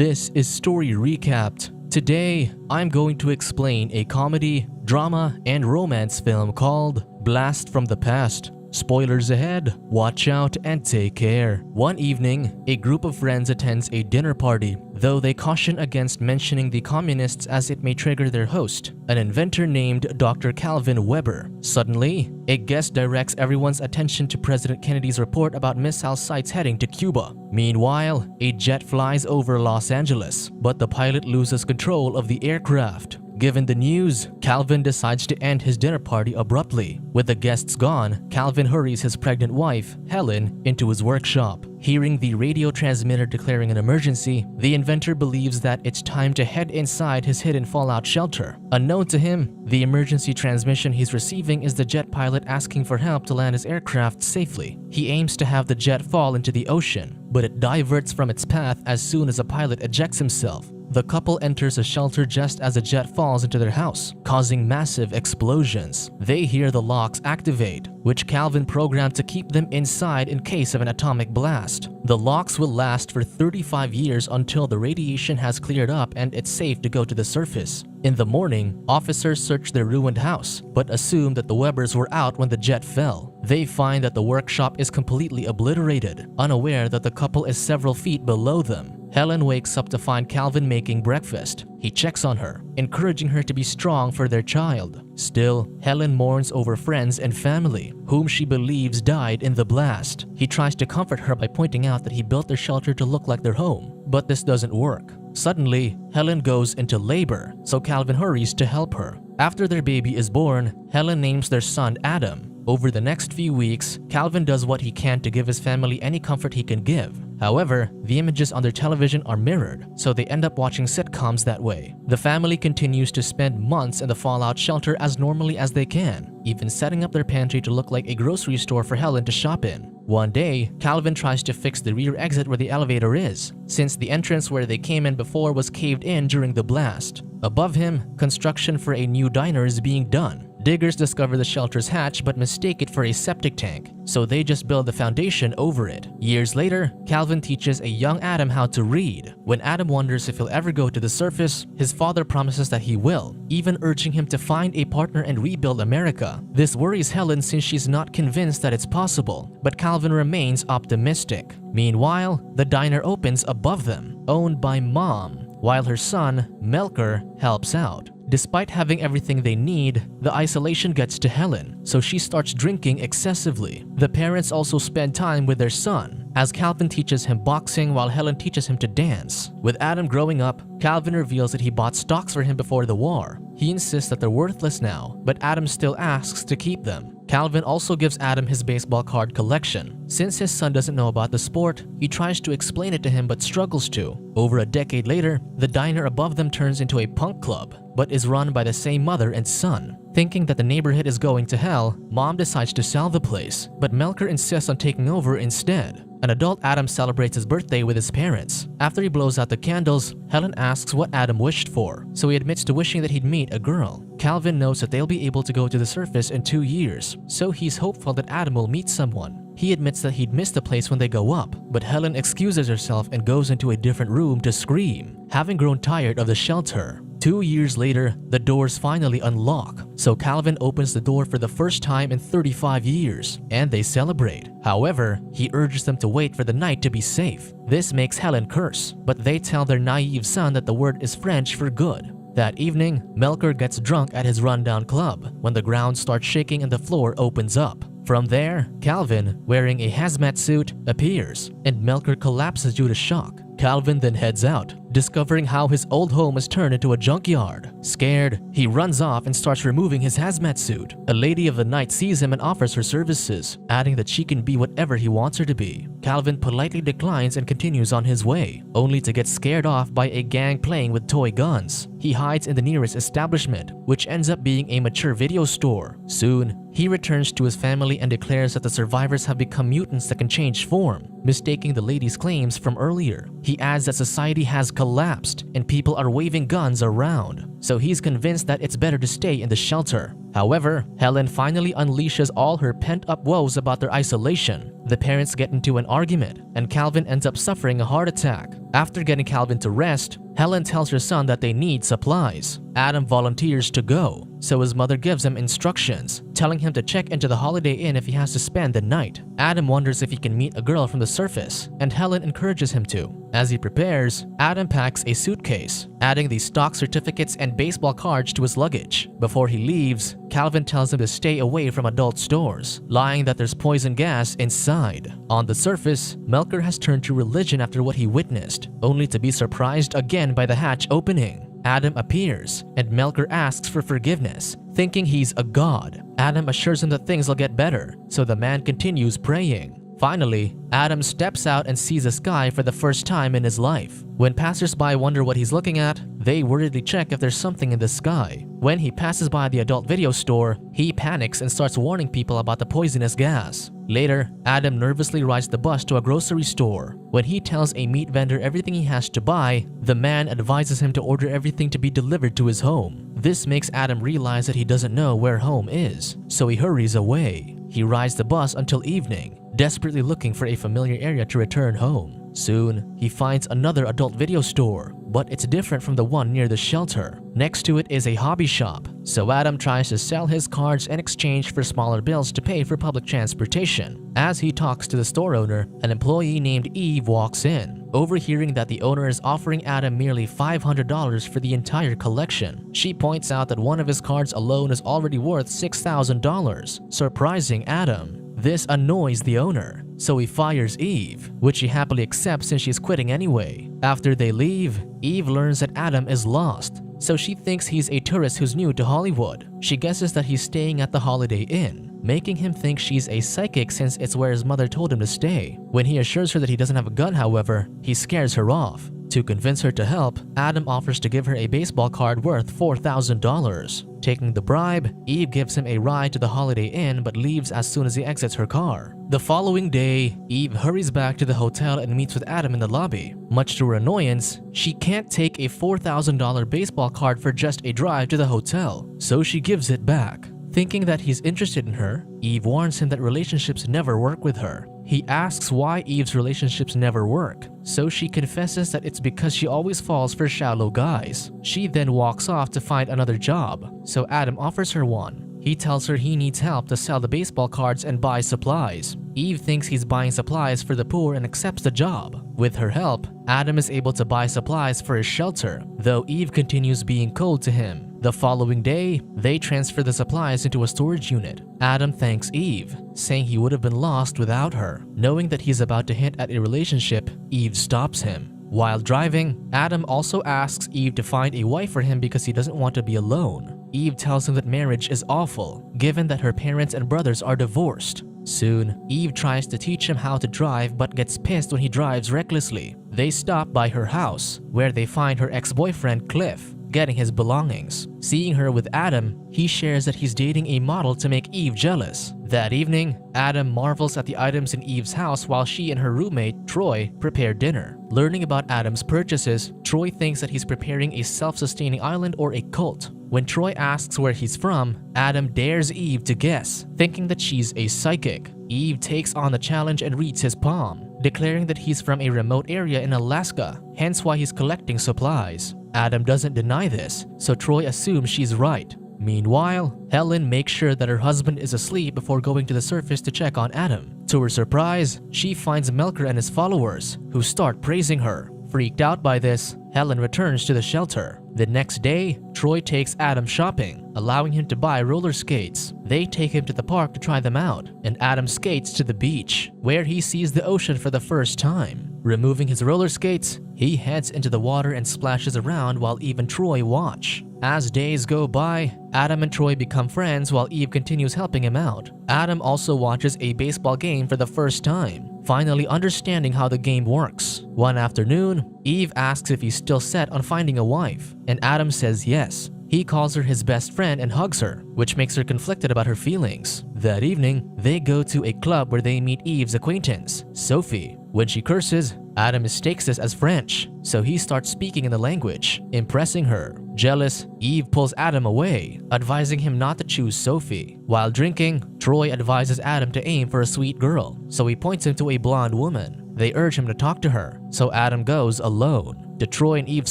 This is Story Recapped. Today, I'm going to explain a comedy, drama, and romance film called Blast from the Past. Spoilers ahead, watch out and take care. One evening, a group of friends attends a dinner party, though they caution against mentioning the communists as it may trigger their host, an inventor named Dr. Calvin Weber. Suddenly, a guest directs everyone's attention to President Kennedy's report about missile sites heading to Cuba. Meanwhile, a jet flies over Los Angeles, but the pilot loses control of the aircraft. Given the news, Calvin decides to end his dinner party abruptly. With the guests gone, Calvin hurries his pregnant wife, Helen, into his workshop. Hearing the radio transmitter declaring an emergency, the inventor believes that it's time to head inside his hidden fallout shelter. Unknown to him, the emergency transmission he's receiving is the jet pilot asking for help to land his aircraft safely. He aims to have the jet fall into the ocean, but it diverts from its path as soon as the pilot ejects himself. The couple enters a shelter just as a jet falls into their house, causing massive explosions. They hear the locks activate, which Calvin programmed to keep them inside in case of an atomic blast. The locks will last for 35 years until the radiation has cleared up and it's safe to go to the surface. In the morning, officers search their ruined house, but assume that the Webers were out when the jet fell. They find that the workshop is completely obliterated, unaware that the couple is several feet below them. Helen wakes up to find Calvin making breakfast. He checks on her, encouraging her to be strong for their child. Still, Helen mourns over friends and family, whom she believes died in the blast. He tries to comfort her by pointing out that he built their shelter to look like their home, but this doesn't work. Suddenly, Helen goes into labor, so Calvin hurries to help her. After their baby is born, Helen names their son Adam. Over the next few weeks, Calvin does what he can to give his family any comfort he can give. However, the images on their television are mirrored, so they end up watching sitcoms that way. The family continues to spend months in the fallout shelter as normally as they can, even setting up their pantry to look like a grocery store for Helen to shop in. One day, Calvin tries to fix the rear exit where the elevator is, since the entrance where they came in before was caved in during the blast. Above him, construction for a new diner is being done. Diggers discover the shelter's hatch but mistake it for a septic tank, so they just build the foundation over it. Years later, Calvin teaches a young Adam how to read. When Adam wonders if he'll ever go to the surface, his father promises that he will, even urging him to find a partner and rebuild America. This worries Helen since she's not convinced that it's possible, but Calvin remains optimistic. Meanwhile, the diner opens above them, owned by Mom, while her son, Melker, helps out. Despite having everything they need, the isolation gets to Helen, so she starts drinking excessively. The parents also spend time with their son, as Calvin teaches him boxing while Helen teaches him to dance. With Adam growing up, Calvin reveals that he bought stocks for him before the war. He insists that they're worthless now, but Adam still asks to keep them. Calvin also gives Adam his baseball card collection. Since his son doesn't know about the sport, he tries to explain it to him but struggles to. Over a decade later, the diner above them turns into a punk club, but is run by the same mother and son. Thinking that the neighborhood is going to hell, Mom decides to sell the place, but Melker insists on taking over instead. An adult Adam celebrates his birthday with his parents. After he blows out the candles, Helen asks what Adam wished for, so he admits to wishing that he'd meet a girl. Calvin knows that they'll be able to go to the surface in 2 years, so he's hopeful that Adam will meet someone. He admits that he'd miss the place when they go up, but Helen excuses herself and goes into a different room to scream, having grown tired of the shelter. 2 years later, the doors finally unlock, so Calvin opens the door for the first time in 35 years, and they celebrate. However, he urges them to wait for the night to be safe. This makes Helen curse, but they tell their naive son that the word is French for good. That evening, Melker gets drunk at his rundown club when the ground starts shaking and the floor opens up. From there, Calvin, wearing a hazmat suit, appears, and Melker collapses due to shock. Calvin then heads out, discovering how his old home is turned into a junkyard. Scared, he runs off and starts removing his hazmat suit. A lady of the night sees him and offers her services, adding that she can be whatever he wants her to be. Calvin politely declines and continues on his way, only to get scared off by a gang playing with toy guns. He hides in the nearest establishment, which ends up being a mature video store. Soon, he returns to his family and declares that the survivors have become mutants that can change form, mistaking the lady's claims from earlier. He adds that society has collapsed and people are waving guns around, so he's convinced that it's better to stay in the shelter. However, Helen finally unleashes all her pent-up woes about their isolation. The parents get into an argument, and Calvin ends up suffering a heart attack. After getting Calvin to rest, Helen tells her son that they need supplies. Adam volunteers to go, so his mother gives him instructions, telling him to check into the Holiday Inn if he has to spend the night. Adam wonders if he can meet a girl from the surface, and Helen encourages him to. As he prepares, Adam packs a suitcase, adding the stock certificates and baseball cards to his luggage. Before he leaves, Calvin tells him to stay away from adult stores, lying that there's poison gas inside. On the surface, Melker has turned to religion after what he witnessed, only to be surprised again by the hatch opening. Adam appears, and Melker asks for forgiveness, thinking he's a god. Adam assures him that things will get better, so the man continues praying. Finally, Adam steps out and sees the sky for the first time in his life. When passersby wonder what he's looking at, they worriedly check if there's something in the sky. When he passes by the adult video store, he panics and starts warning people about the poisonous gas. Later, Adam nervously rides the bus to a grocery store. When he tells a meat vendor everything he has to buy, the man advises him to order everything to be delivered to his home. This makes Adam realize that he doesn't know where home is, so he hurries away. He rides the bus until evening, desperately looking for a familiar area to return home. Soon, he finds another adult video store, but it's different from the one near the shelter. Next to it is a hobby shop, so Adam tries to sell his cards in exchange for smaller bills to pay for public transportation. As he talks to the store owner, an employee named Eve walks in, overhearing that the owner is offering Adam merely $500 for the entire collection. She points out that one of his cards alone is already worth $6,000, surprising Adam. This annoys the owner, so he fires Eve, which she happily accepts since she's quitting anyway. After they leave, Eve learns that Adam is lost, so she thinks he's a tourist who's new to Hollywood. She guesses that he's staying at the Holiday Inn, making him think she's a psychic since it's where his mother told him to stay. When he assures her that he doesn't have a gun, however, he scares her off. To convince her to help, Adam offers to give her a baseball card worth $4,000. Taking the bribe, Eve gives him a ride to the Holiday Inn but leaves as soon as he exits her car. The following day, Eve hurries back to the hotel and meets with Adam in the lobby. Much to her annoyance, she can't take a $4,000 baseball card for just a drive to the hotel, so she gives it back. Thinking that he's interested in her, Eve warns him that relationships never work with her. He asks why Eve's relationships never work, so she confesses that it's because she always falls for shallow guys. She then walks off to find another job, so Adam offers her one. He tells her he needs help to sell the baseball cards and buy supplies. Eve thinks he's buying supplies for the poor and accepts the job. With her help, Adam is able to buy supplies for his shelter, though Eve continues being cold to him. The following day, they transfer the supplies into a storage unit. Adam thanks Eve, saying he would have been lost without her. Knowing that he's about to hint at a relationship, Eve stops him. While driving, Adam also asks Eve to find a wife for him because he doesn't want to be alone. Eve tells him that marriage is awful, given that her parents and brothers are divorced. Soon, Eve tries to teach him how to drive but gets pissed when he drives recklessly. They stop by her house, where they find her ex-boyfriend Cliff, getting his belongings. Seeing her with Adam, he shares that he's dating a model to make Eve jealous. That evening, Adam marvels at the items in Eve's house while she and her roommate, Troy, prepare dinner. Learning about Adam's purchases, Troy thinks that he's preparing a self-sustaining island or a cult. When Troy asks where he's from, Adam dares Eve to guess, thinking that she's a psychic. Eve takes on the challenge and reads his palm, declaring that he's from a remote area in Alaska, hence why he's collecting supplies. Adam doesn't deny this, so Troy assumes she's right. Meanwhile, Helen makes sure that her husband is asleep before going to the surface to check on Adam. To her surprise, she finds Melker and his followers, who start praising her. Freaked out by this, Helen returns to the shelter. The next day, Troy takes Adam shopping, allowing him to buy roller skates. They take him to the park to try them out, and Adam skates to the beach, where he sees the ocean for the first time. Removing his roller skates, he heads into the water and splashes around while Eve and Troy watch. As days go by, Adam and Troy become friends while Eve continues helping him out. Adam also watches a baseball game for the first time, finally understanding how the game works. One afternoon, Eve asks if he's still set on finding a wife, and Adam says yes. He calls her his best friend and hugs her, which makes her conflicted about her feelings. That evening, they go to a club where they meet Eve's acquaintance, Sophie. When she curses, Adam mistakes this as French, so he starts speaking in the language, impressing her. Jealous, Eve pulls Adam away, advising him not to choose Sophie. While drinking, Troy advises Adam to aim for a sweet girl, so he points him to a blonde woman. They urge him to talk to her, so Adam goes alone. To Troy and Eve's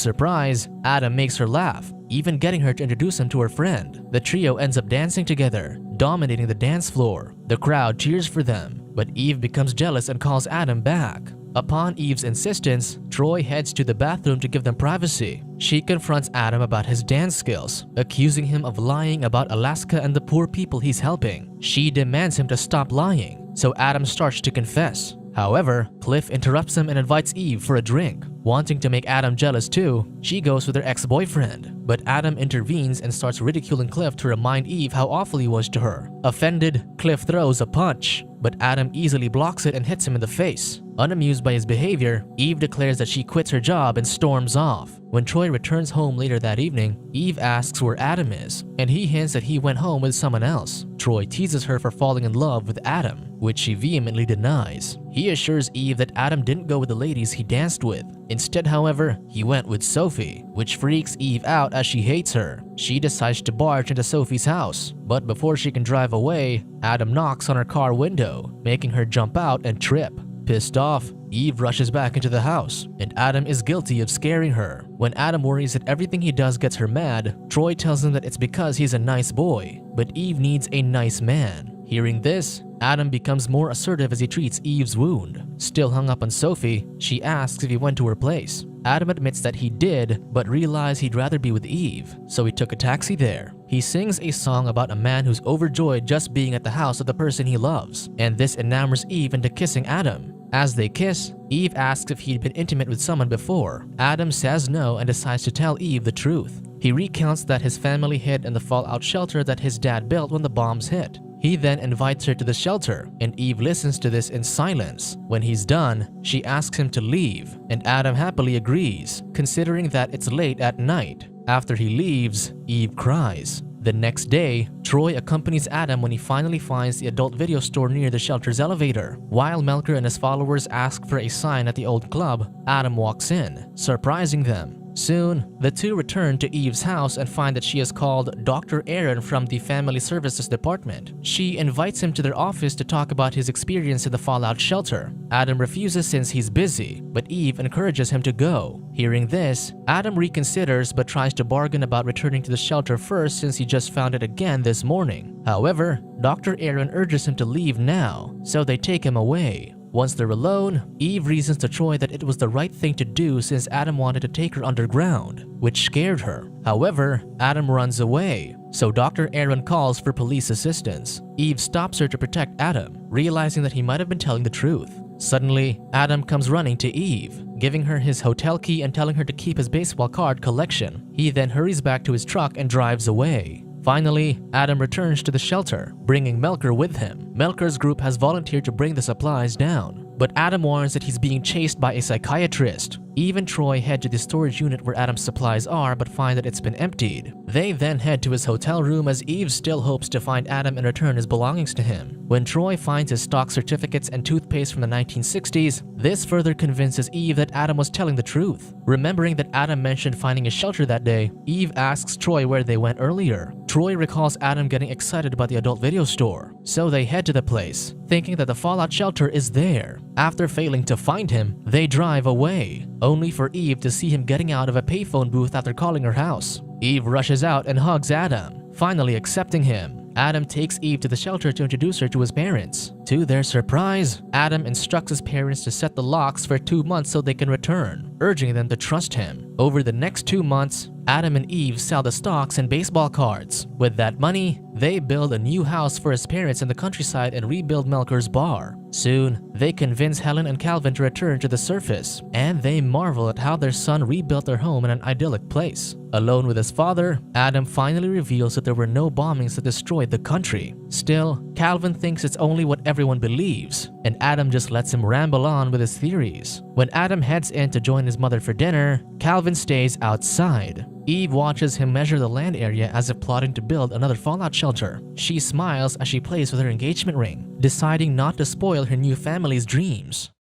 surprise, Adam makes her laugh, even getting her to introduce him to her friend. The trio ends up dancing together, dominating the dance floor. The crowd cheers for them, but Eve becomes jealous and calls Adam back. Upon Eve's insistence, Troy heads to the bathroom to give them privacy. She confronts Adam about his dance skills, accusing him of lying about Alaska and the poor people he's helping. She demands him to stop lying, so Adam starts to confess. However, Cliff interrupts him and invites Eve for a drink. Wanting to make Adam jealous too, she goes with her ex-boyfriend. But Adam intervenes and starts ridiculing Cliff to remind Eve how awful he was to her. Offended, Cliff throws a punch, but Adam easily blocks it and hits him in the face. Unamused by his behavior, Eve declares that she quits her job and storms off. When Troy returns home later that evening, Eve asks where Adam is, and he hints that he went home with someone else. Troy teases her for falling in love with Adam, which she vehemently denies. He assures Eve that Adam didn't go with the ladies he danced with. Instead, however, he went with Sophie, which freaks Eve out as she hates her. She decides to barge into Sophie's house, but before she can drive away, Adam knocks on her car window, making her jump out and trip. Pissed off, Eve rushes back into the house, and Adam is guilty of scaring her. When Adam worries that everything he does gets her mad, Troy tells him that it's because he's a nice boy, but Eve needs a nice man. Hearing this, Adam becomes more assertive as he treats Eve's wound. Still hung up on Sophie, she asks if he went to her place. Adam admits that he did, but realized he'd rather be with Eve, so he took a taxi there. He sings a song about a man who's overjoyed just being at the house of the person he loves, and this enamors Eve into kissing Adam. As they kiss, Eve asks if he'd been intimate with someone before. Adam says no and decides to tell Eve the truth. He recounts that his family hid in the fallout shelter that his dad built when the bombs hit. He then invites her to the shelter, and Eve listens to this in silence. When he's done, she asks him to leave, and Adam happily agrees, considering that it's late at night. After he leaves, Eve cries. The next day, Troy accompanies Adam when he finally finds the adult video store near the shelter's elevator. While Melker and his followers ask for a sign at the old club, Adam walks in, surprising them. Soon, the two return to Eve's house and find that she has called Dr. Aaron from the Family Services Department. She invites him to their office to talk about his experience in the fallout shelter. Adam refuses since he's busy, but Eve encourages him to go. Hearing this, Adam reconsiders but tries to bargain about returning to the shelter first since he just found it again this morning. However, Dr. Aaron urges him to leave now, so they take him away. Once they're alone, Eve reasons to Troy that it was the right thing to do since Adam wanted to take her underground, which scared her. However, Adam runs away, so Dr. Aaron calls for police assistance. Eve stops her to protect Adam, realizing that he might have been telling the truth. Suddenly, Adam comes running to Eve, giving her his hotel key and telling her to keep his baseball card collection. He then hurries back to his truck and drives away. Finally, Adam returns to the shelter, bringing Melker with him. Melker's group has volunteered to bring the supplies down, but Adam warns that he's being chased by a psychiatrist. Eve and Troy head to the storage unit where Adam's supplies are but find that it's been emptied. They then head to his hotel room as Eve still hopes to find Adam and return his belongings to him. When Troy finds his stock certificates and toothpaste from the 1960s, this further convinces Eve that Adam was telling the truth. Remembering that Adam mentioned finding a shelter that day, Eve asks Troy where they went earlier. Troy recalls Adam getting excited about the adult video store, so they head to the place, thinking that the fallout shelter is there. After failing to find him, they drive away, only for Eve to see him getting out of a payphone booth after calling her house. Eve rushes out and hugs Adam, finally accepting him. Adam takes Eve to the shelter to introduce her to his parents. To their surprise, Adam instructs his parents to set the locks for 2 months so they can return, urging them to trust him. Over the next 2 months, Adam and Eve sell the stocks and baseball cards. With that money, they build a new house for his parents in the countryside and rebuild Melker's bar. Soon, they convince Helen and Calvin to return to the surface, and they marvel at how their son rebuilt their home in an idyllic place. Alone with his father, Adam finally reveals that there were no bombings that destroyed the country. Still, Calvin thinks it's only what everyone believes, and Adam just lets him ramble on with his theories. When Adam heads in to join his mother for dinner, Calvin stays outside. Eve watches him measure the land area as if plotting to build another fallout shelter. She smiles as she plays with her engagement ring, deciding not to spoil her new family's dreams.